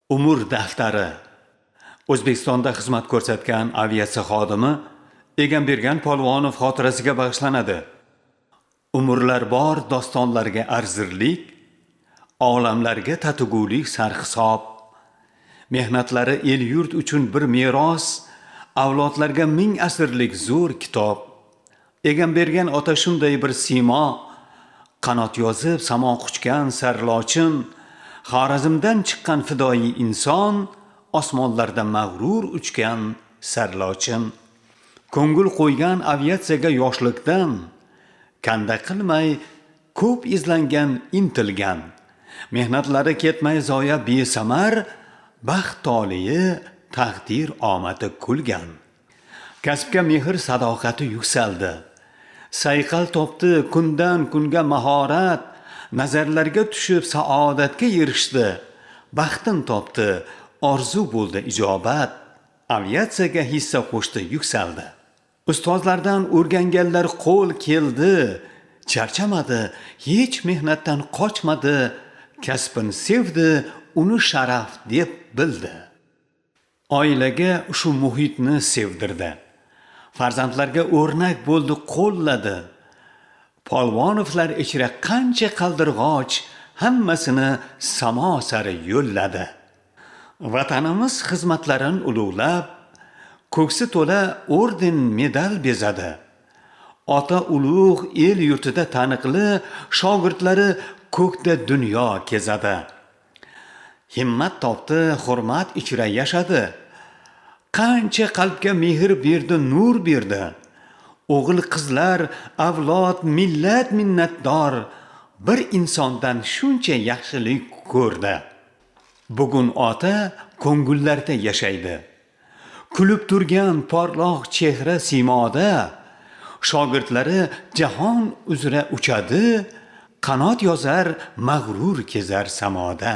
Umr daftari. O'zbekistonda xizmat ko'rsatgan aviatsiya xodimi Egambergan Polvonov xotirasiga bag'ishlanadi. Umrlar bor dostonlarga arzirlik, olamlarga tatigulik sarhisob. Mehnatlari el-yurt uchun bir meros, avlodlarga 1000 asrlik zo'r kitob. Egambergan ota shunday bir simo, qanot yozib samo quchgan sarlochin, Xorazmdan chiqqan fidoyi inson, osmonlarda mag'rur uchgan sarlochin. Ko'ngil qo'ygan aviatsiyaga yoshlikdan, kanda qilmay ko'p izlangan, intilgan. Mehnatlari ketmay zoya besamar, baxt toliyi taqdir omadi kulgan. Kasbga mehr sadoqati yuksaldi. Sayqal topdi kundan kunga mahorat, nazarlarga tushib saodatga erishdi. Baxtin topdi, orzu bo'ldi ijobat. Aviatsiyaga hissa qo'shdi, yuksaldi. Ustozlardan o'rganganlar qo'l keldi, charchamadi, hech mehnatdan qochmadi, kasbini sevdi, uni sharaf deb bildi. Oilaga shu muhitni sevdirdi. Farzandlarga o'rnak bo'ldi, qo'lladi. Polvonovlar ichra qancha qaldirg'och, hammasini samo sari yo'lladi. Vatanimiz xizmatlarini ulug'lab, ko'ksi to'la orden medal bezadi. Ota ulug' el yurtida taniqli, shogirdlari ko'kda dunyo kezadi. Himmat topdi, hurmat ichra yashadi. Qancha qalbga mehr berdi, nur berdi. O'g'il qizlar, avlod, millat minnatdor, bir insondan shuncha yaxshilik ko'rdi. Bugun ota ko'ngillarda yashaydi. Kulib turgan porloq chehra simoda, shogirdlari jahon uzra uchadi, qanot yozar, mag'rur kezar samoda.